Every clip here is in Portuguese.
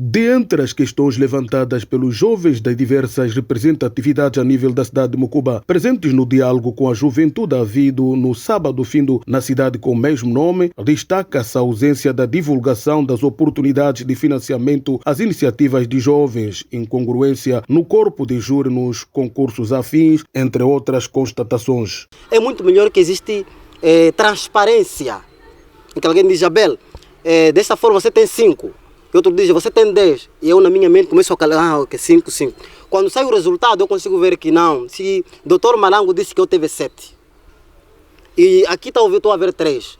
Dentre as questões levantadas pelos jovens das diversas representatividades a nível da cidade de Mucuba, presentes no diálogo com a juventude havido no sábado findo na cidade com o mesmo nome, destaca-se a ausência da divulgação das oportunidades de financiamento às iniciativas de jovens, incongruência no corpo de júri nos concursos afins, entre outras constatações. É muito melhor que existe transparência, em que alguém diz, Abel, desta forma você tem 5. E outro diz, você tem 10. E eu na minha mente começo a calar, 5, 5. Quando sai o resultado eu consigo ver que não. Se o doutor Malango disse que eu teve 7. E aqui estou a ver 3.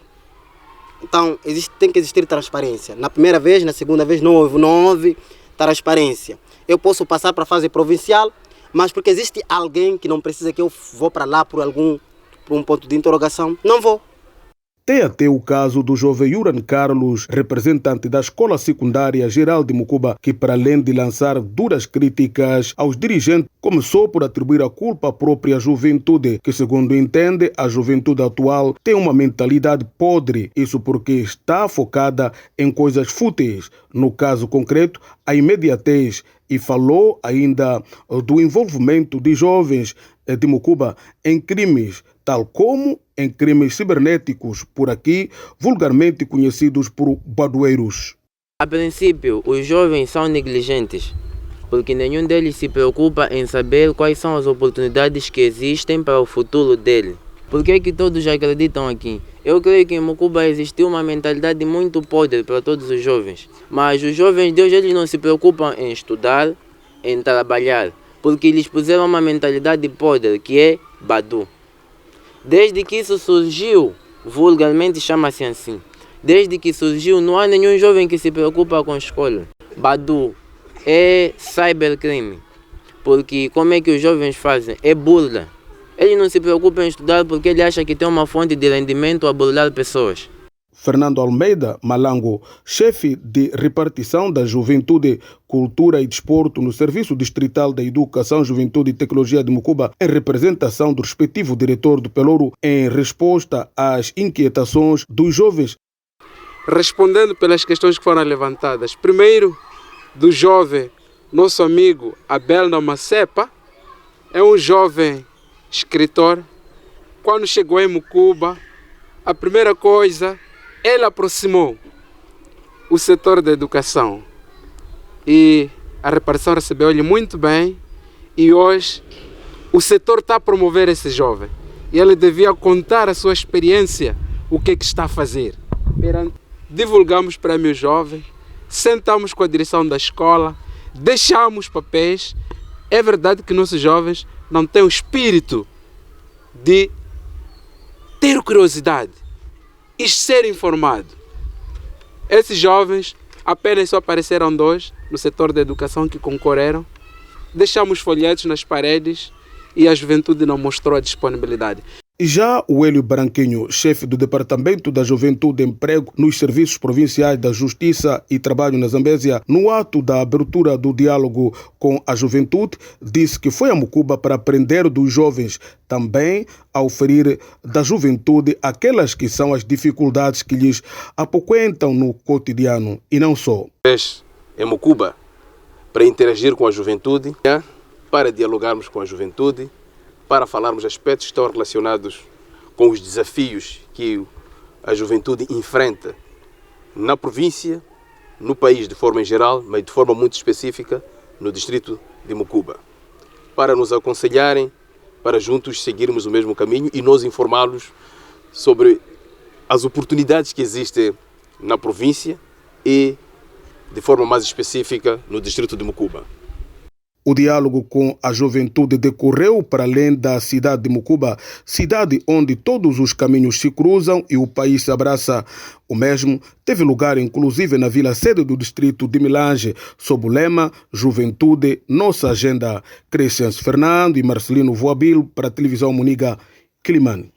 Então tem que existir transparência. Na primeira vez, na segunda vez não houve transparência. Eu posso passar para a fase provincial, mas porque existe alguém que não precisa que eu vou para lá por um ponto de interrogação, não vou. Tem até o caso do jovem Yuran Carlos, representante da Escola Secundária Geral de Mucuba, que para além de lançar duras críticas aos dirigentes, começou por atribuir a culpa à própria juventude, que segundo entende, a juventude atual tem uma mentalidade podre, isso porque está focada em coisas fúteis, no caso concreto, a imediatez, e falou ainda do envolvimento de jovens de Mucuba em crimes, tal como em crimes cibernéticos, por aqui vulgarmente conhecidos por badueiros. A princípio, os jovens são negligentes, porque nenhum deles se preocupa em saber quais são as oportunidades que existem para o futuro dele. Por que é que todos acreditam aqui? Eu creio que em Mucuba existiu uma mentalidade muito podre para todos os jovens. Mas os jovens de hoje eles não se preocupam em estudar, em trabalhar, porque eles puseram uma mentalidade podre, que é Badu. Desde que isso surgiu, vulgarmente chama-se assim, desde que surgiu não há nenhum jovem que se preocupa com a escola. Badu é cybercrime, porque como é que os jovens fazem? É burla. Ele não se preocupa em estudar porque ele acha que tem uma fonte de rendimento a burlar pessoas. Fernando Almeida Malango, chefe de repartição da Juventude, Cultura e Desporto no Serviço Distrital da Educação, Juventude e Tecnologia de Mucuba, em representação do respectivo diretor do Pelouro, em resposta às inquietações dos jovens. Respondendo pelas questões que foram levantadas, primeiro, do jovem, nosso amigo Abel Namacepa, é um jovem escritor. Quando chegou em Mucuba, a primeira coisa, ele aproximou o setor da educação e a repartição recebeu ele muito bem e hoje o setor está a promover esse jovem e ele devia contar a sua experiência, o que está a fazer. Divulgamos prêmios jovens, sentamos com a direção da escola, deixamos papéis. É verdade que nossos jovens não têm o espírito de ter curiosidade e ser informado. Esses jovens, apenas só apareceram 2 no setor da educação que concorreram. Deixamos folhetos nas paredes e a juventude não mostrou a disponibilidade. Já o Hélio Branquinho, chefe do Departamento da Juventude e Emprego nos Serviços Provinciais da Justiça e Trabalho na Zambésia, no ato da abertura do diálogo com a juventude, disse que foi a Mucuba para aprender dos jovens, também a oferir da juventude aquelas que são as dificuldades que lhes apoquentam no cotidiano e não só. Em Mucuba, para interagir com a juventude, para dialogarmos com a juventude, para falarmos aspectos que estão relacionados com os desafios que a juventude enfrenta na província, no país de forma em geral, mas de forma muito específica no distrito de Mucuba. Para nos aconselharem, para juntos seguirmos o mesmo caminho e nos informá-los sobre as oportunidades que existem na província e, de forma mais específica, no distrito de Mucuba. O diálogo com a juventude decorreu para além da cidade de Mucuba, cidade onde todos os caminhos se cruzam e o país se abraça. O mesmo teve lugar inclusive na vila sede do distrito de Milange, sob o lema Juventude, Nossa Agenda. Crescence Fernando e Marcelino Voabil para a televisão Muniga, Quilimane.